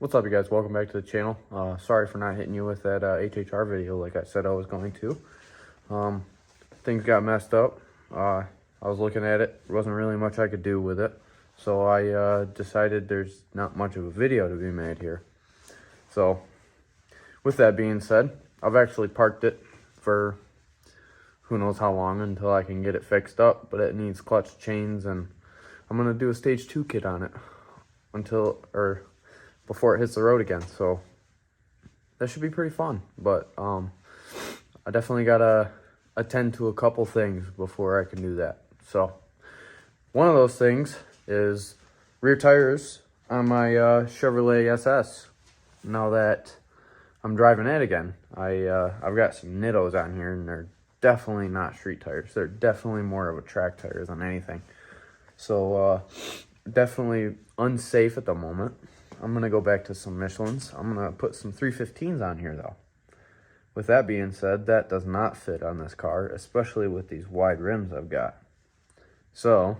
What's up, you guys? Welcome back to the channel. Sorry for not hitting you with that HHR video like I said I was going to. Things got messed up. I was looking at it. There wasn't really much I could do with it. So I decided there's not much of a video to be made here. So with that being said, I've actually parked it for who knows how long until I can get it fixed up. But it needs clutch chains, and I'm going to do a stage 2 kit on it before it hits the road again. So that should be pretty fun, but I definitely gotta attend to a couple things before I can do that. So one of those things is rear tires on my Chevrolet SS. Now that I'm driving it again, I've got some Nittos on here, and they're definitely not street tires. They're definitely more of a track tire than anything. So definitely unsafe at the moment. I'm going to go back to some Michelins. I'm going to put some 315's on here, though. With that being said, that does not fit on this car, especially with these wide rims I've got. So,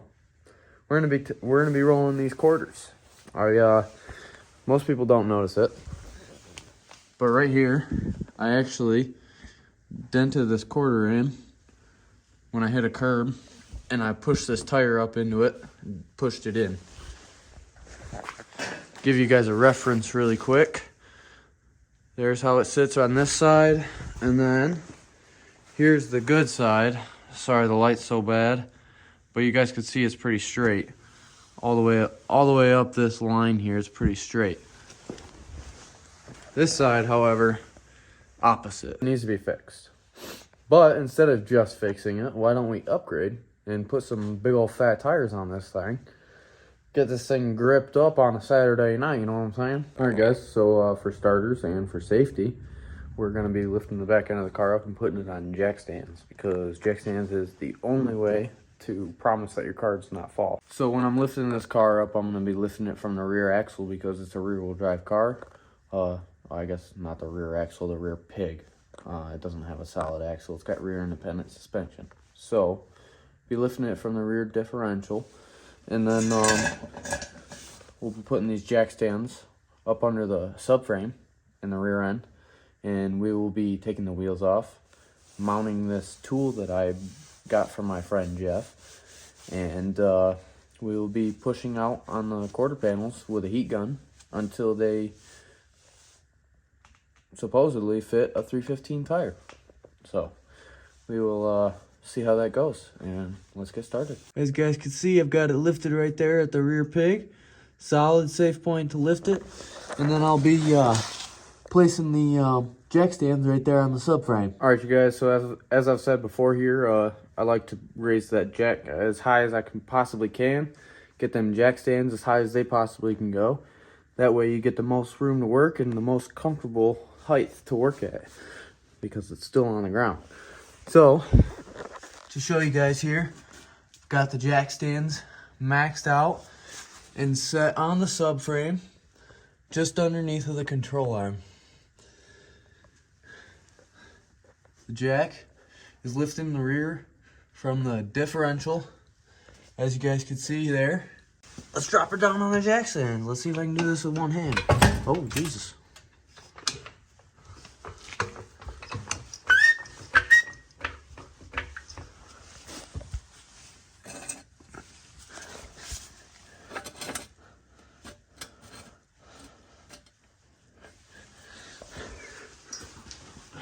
we're going to be rolling these quarters. Most people don't notice it, but right here, I actually dented this quarter in when I hit a curb, and I pushed this tire up into it and pushed it in. Give you guys a reference really quick. There's how it sits on this side, and then here's the good side. Sorry the light's so bad, but you guys can see it's pretty straight. All the way up this line here is pretty straight. This side, however, opposite. It needs to be fixed. But instead of just fixing it, why don't we upgrade and put some big old fat tires on this thing? Get this thing gripped up on a Saturday night, you know what I'm saying? All right, guys, so for starters and for safety, we're going to be lifting the back end of the car up and putting it on jack stands, because jack stands is the only way to promise that your car does not fall. So when I'm lifting this car up, I'm going to be lifting it from the rear axle because it's a rear-wheel drive car. I guess not the rear axle, the rear pig. It doesn't have a solid axle. It's got rear independent suspension. So, be lifting it from the rear differential. And then we'll be putting these jack stands up under the subframe in the rear end, and we will be taking the wheels off, mounting this tool that I got from my friend Jeff, and we will be pushing out on the quarter panels with a heat gun until they supposedly fit a 315 tire. So we will see how that goes, and let's get started. As you guys can see, I've got it lifted right there at the rear pig. Solid, safe point to lift it. And then I'll be placing the jack stands right there on the subframe. All right, you guys, so as I've said before here, I like to raise that jack as high as I possibly can. Get them jack stands as high as they possibly can go. That way you get the most room to work and the most comfortable height to work at, because it's still on the ground. So, to show you guys here, got the jack stands maxed out and set on the subframe just underneath of the control arm. The jack is lifting the rear from the differential, as you guys can see there. Let's drop her down on the jack stand. Let's see if I can do this with one hand. Oh, Jesus.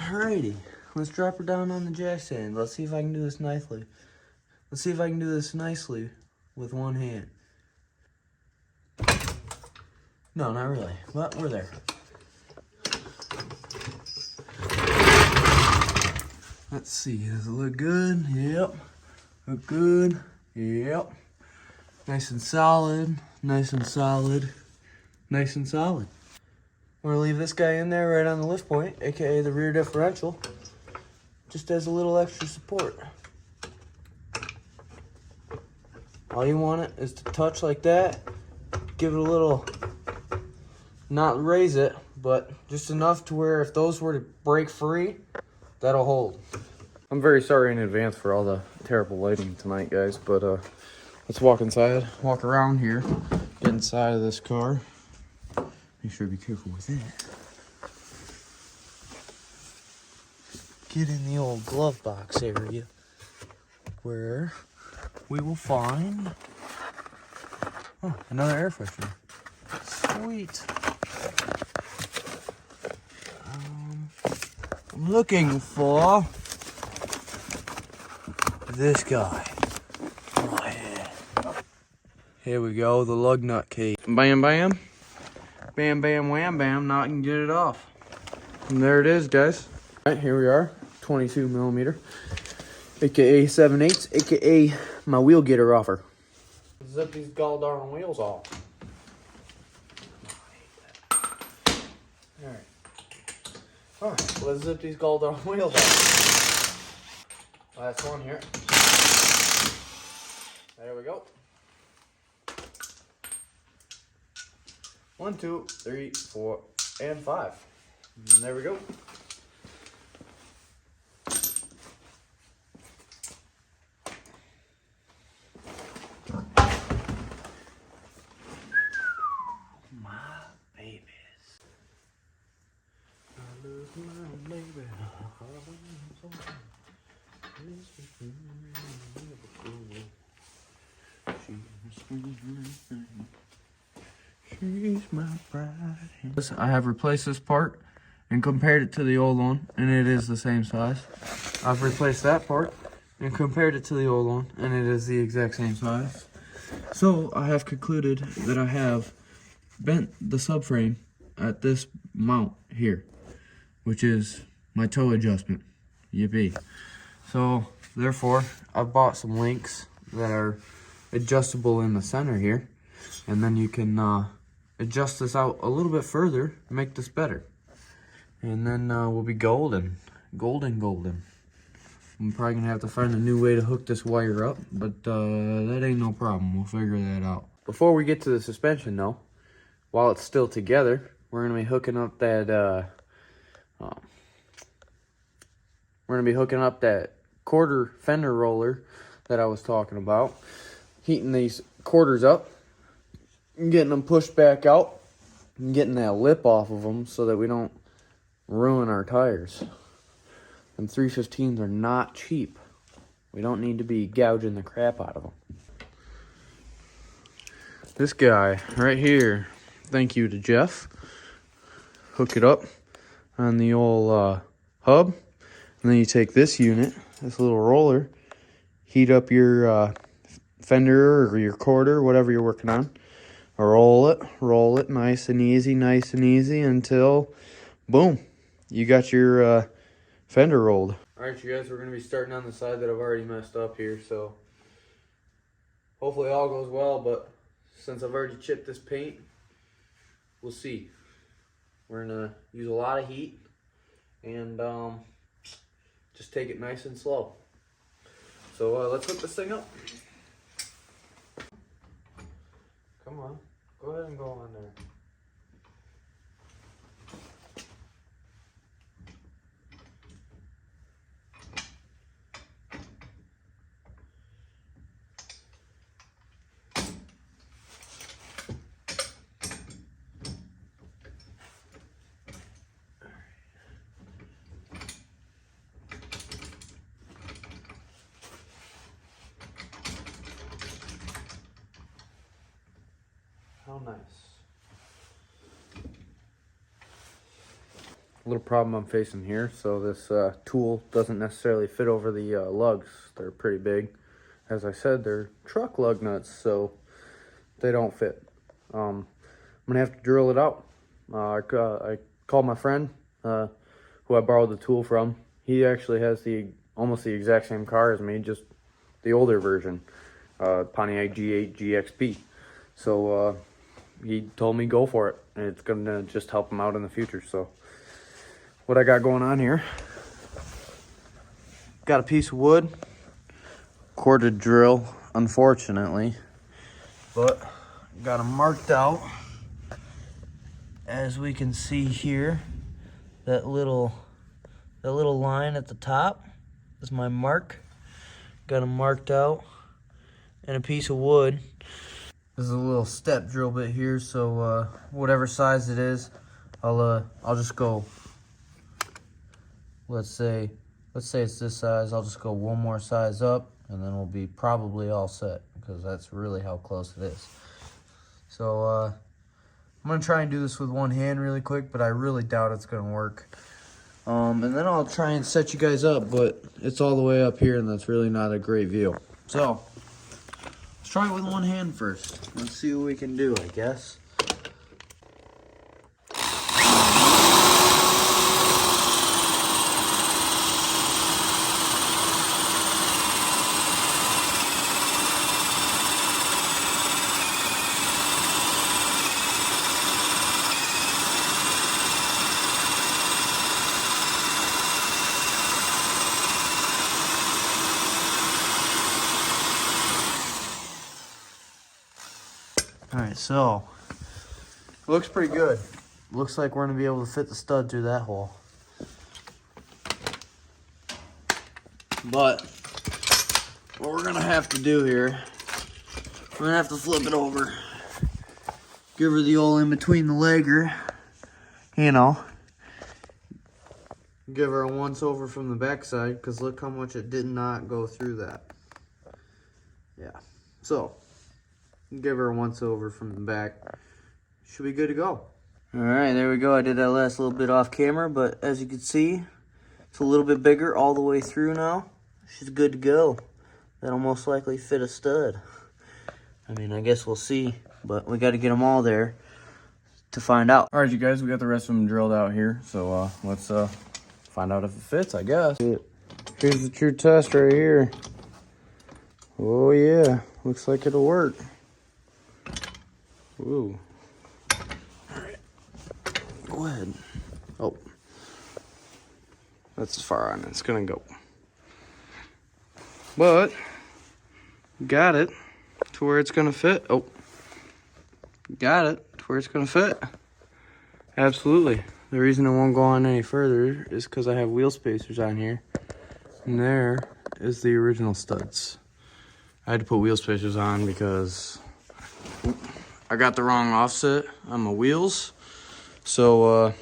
Alrighty, let's drop her down on the jack stand. Let's see if I can do this nicely. Let's see if I can do this nicely with one hand. No, not really, but we're there. Let's see, does it look good? Yep. Look good? Yep. Nice and solid, nice and solid, nice and solid. I'm gonna leave this guy in there right on the lift point, aka the rear differential, just as a little extra support. All you want it is to touch like that, give it a little, not raise it, but just enough to where if those were to break free, that'll hold. I'm very sorry in advance for all the terrible lighting tonight, guys, but let's walk inside, walk around here, get inside of this car. Make sure to be careful with that. Get in the old glove box area where we will find another air freshener. Sweet. I'm looking for this guy right here. Here we go, the lug nut case. Bam, bam. Bam, bam, wham, bam. Now I can get it off. And there it is, guys. All right, here we are. 22 millimeter, aka 7/8, aka my wheel getter offer. Zip these gall darn wheels off. Alright, let's zip these gall darn wheels off. Last one here. There we go. 1, 2, 3, 4, and 5. And there we go. She's my bride. I have replaced this part and compared it to the old one, and it is the same size. I've replaced that part and compared it to the old one, and it is the exact same size. So I have concluded that I have bent the subframe at this mount here, which is my toe adjustment. Yippee. So therefore I've bought some links that are adjustable in the center here, and then you can adjust this out a little bit further, make this better, and then we'll be golden. I'm probably gonna have to find a new way to hook this wire up, but that ain't no problem. We'll figure that out. Before we get to the suspension though, while it's still together, we're gonna be hooking up that quarter fender roller that I was talking about. Heating these quarters up, getting them pushed back out, and getting that lip off of them so that we don't ruin our tires. And 315s are not cheap. We don't need to be gouging the crap out of them. This guy right here, thank you to Jeff. Hook it up on the old hub. And then you take this unit, this little roller, heat up your fender or your quarter, whatever you're working on. Roll it nice and easy until, boom, you got your fender rolled. Alright, you guys, we're going to be starting on the side that I've already messed up here, so hopefully all goes well, but since I've already chipped this paint, we'll see. We're going to use a lot of heat and just take it nice and slow. So let's hook this thing up. Come on, go ahead and go on there. How nice. A little problem I'm facing here, so this tool doesn't necessarily fit over the lugs. They're pretty big. As I said, they're truck lug nuts, so they don't fit. I'm gonna have to drill it out. I called my friend who I borrowed the tool from. He actually has almost the exact same car as me, just the older version, Pontiac G8 GXP. So he told me go for it, and it's gonna just help him out in the future. So what I got going on here, got a piece of wood, corded drill, unfortunately, but got them marked out. As we can see here, that little line at the top is my mark. Got them marked out, and a piece of wood. There's a little step drill bit here, so whatever size it is, I'll just go. Let's say it's this size. I'll just go one more size up, and then we'll be probably all set, because that's really how close it is. So I'm gonna try and do this with one hand really quick, but I really doubt it's gonna work. And then I'll try and set you guys up, but it's all the way up here, and that's really not a great view. So let's try it with one hand first. Let's see what we can do, I guess. Alright, so it looks pretty good. Looks like we're going to be able to fit the stud through that hole. But what we're going to have to do here, we're going to have to flip it over. Give her the old in between the legger, you know. Give her a once over from the backside, because look how much it did not go through that. Yeah, so give her a once over from the back. Should be good to go. All right, there we go. I did that last little bit off camera, but as you can see, it's a little bit bigger all the way through now. She's good to go. That'll most likely fit a stud. I mean, I guess we'll see, but we got to get them all there to find out. All right, you guys, we got the rest of them drilled out here, so let's find out if it fits, I guess. Here's the true test right here. Oh yeah, looks like it'll work. Ooh. Alright. Go ahead. Oh. That's as far on it's gonna go. But got it to where it's gonna fit. Oh. Got it to where it's gonna fit. Absolutely. The reason it won't go on any further is because I have wheel spacers on here. And there is the original studs. I had to put wheel spacers on because I got the wrong offset on my wheels, so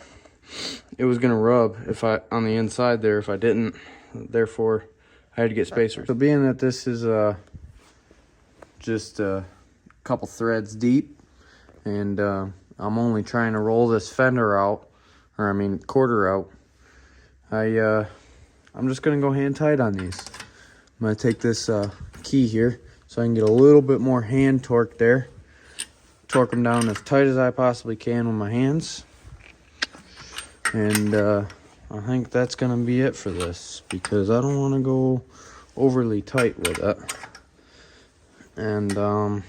it was gonna rub if I on the inside there if I didn't. Therefore, I had to get spacers. So being that this is just a couple threads deep, and I'm only trying to roll this fender out, or I mean quarter out, I'm just gonna go hand tight on these. I'm gonna take this key here so I can get a little bit more hand torque there. Torque them down as tight as I possibly can with my hands. And I think that's going to be it for this, because I don't want to go overly tight with it. And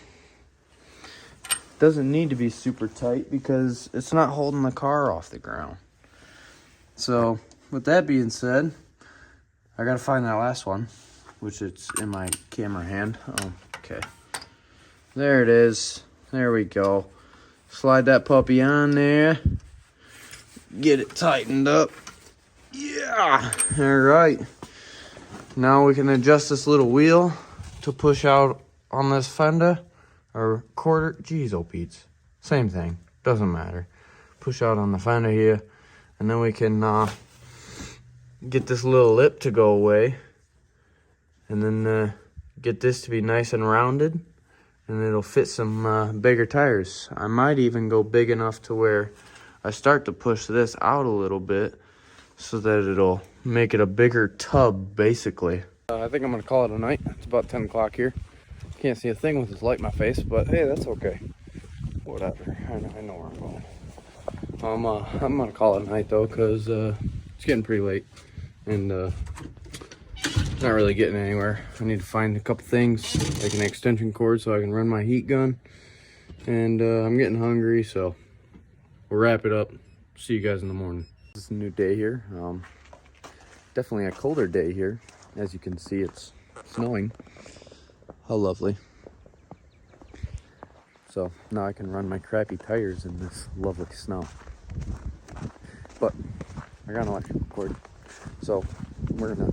doesn't need to be super tight because it's not holding the car off the ground. So with that being said, I got to find that last one, which it's in my camera hand. Oh, okay. There it is. There we go. Slide that puppy on there. Get it tightened up. Yeah. All right. Now we can adjust this little wheel to push out on this fender or quarter. Geez, oh Pete's. Same thing. Doesn't matter. Push out on the fender here. And then we can get this little lip to go away. And then get this to be nice and rounded. And it'll fit some bigger tires. I might even go big enough to where I start to push this out a little bit so that it'll make it a bigger tub, basically. I think I'm gonna call it a night. It's about 10 o'clock here. Can't see a thing with this light in my face, but hey, that's okay. Whatever, I know where I'm going. I'm gonna call it a night though, cause it's getting pretty late and not really getting anywhere. I need to find a couple things, like an extension cord so I can run my heat gun. And I'm getting hungry, so we'll wrap it up. See you guys in the morning. This is a new day here. Definitely a colder day here. As you can see, it's snowing. How lovely. So now I can run my crappy tires in this lovely snow. But I got an electrical cord. So we're gonna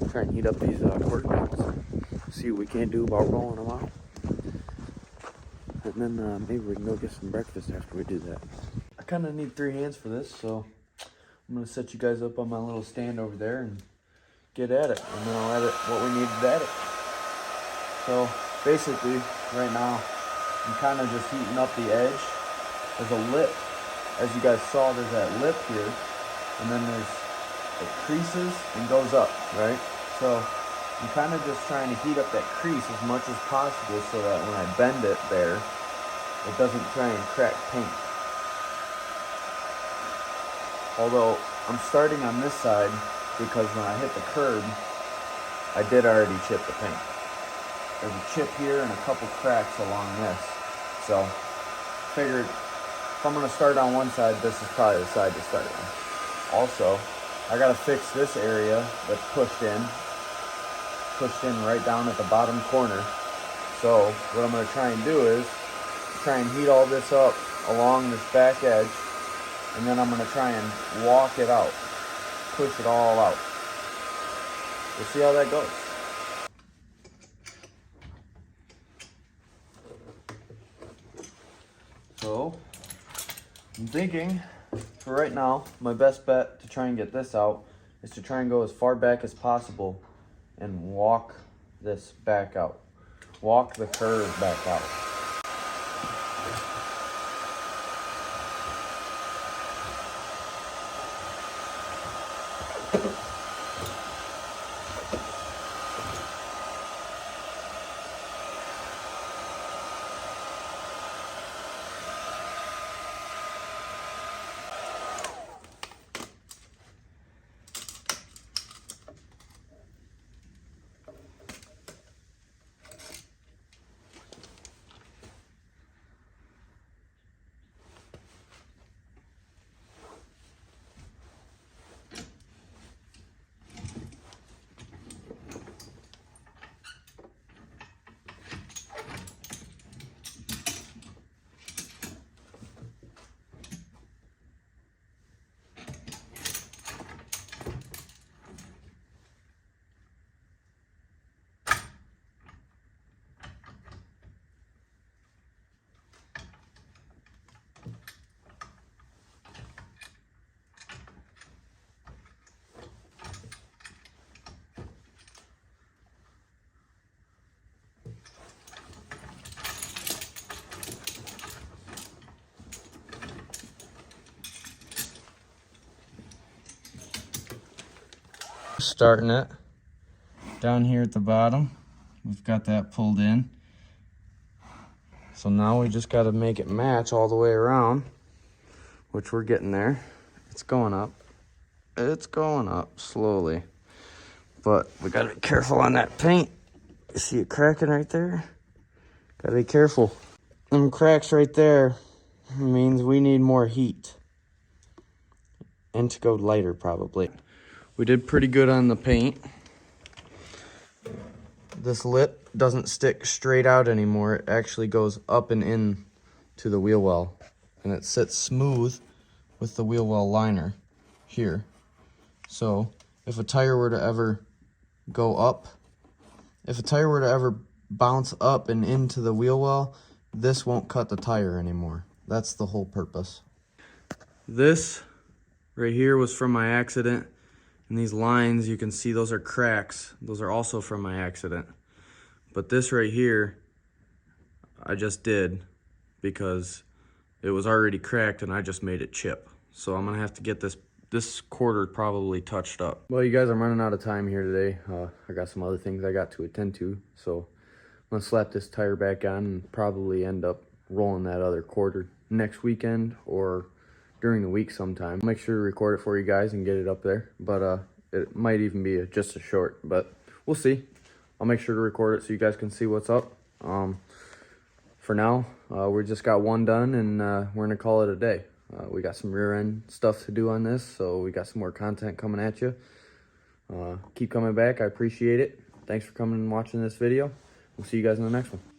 try and heat up these cord belts and see what we can do about rolling them out. and then maybe we can go get some breakfast after we do that. I kind of need 3 hands for this, so I'm going to set you guys up on my little stand over there and get at it, and then I'll edit what we need to edit. So basically, right now, I'm kind of just heating up the edge. There's a lip. As you guys saw, there's that lip here, and then it creases and goes up, right? So I'm kind of just trying to heat up that crease as much as possible so that when I bend it there, it doesn't try and crack paint. Although I'm starting on this side because when I hit the curb, I did already chip the paint. There's a chip here and a couple cracks along this. So figured if I'm gonna start on one side, this is probably the side to start on. Also, I gotta fix this area that's pushed in right down at the bottom corner. So what I'm gonna try and do is try and heat all this up along this back edge, and then I'm gonna try and walk it out, push it all out. We'll see how that goes. So I'm thinking for right now, my best bet to try and get this out is to try and go as far back as possible and walk this back out. Walk the curve back out. Starting it down here at the bottom. We've got that pulled in. So now we just got to make it match all the way around, which we're getting there. It's going up. It's going up slowly. But we got to be careful on that paint. You see it cracking right there? Got to be careful. Them cracks right there means we need more heat. And to go lighter probably. We did pretty good on the paint. This lip doesn't stick straight out anymore. It actually goes up and in to the wheel well. And it sits smooth with the wheel well liner here. So if a tire were to ever go up, if a tire were to ever bounce up and into the wheel well, this won't cut the tire anymore. That's the whole purpose. This right here was from my accident. And these lines, you can see those are cracks. Those are also from my accident. But this right here, I just did because it was already cracked and I just made it chip. So I'm gonna have to get this quarter probably touched up. Well, you guys, I'm running out of time here today. I got some other things I got to attend to. So I'm gonna slap this tire back on and probably end up rolling that other quarter next weekend or during the week sometime. I'll make sure to record it for you guys and get it up there, but it might even be just a short, but we'll see. I'll make sure to record it so you guys can see what's up. For now, we just got one done, and we're gonna call it a day. We got some rear end stuff to do on this, so we got some more content coming at you. Keep coming back. I appreciate it. Thanks for coming and watching this video. We'll see you guys in the next one.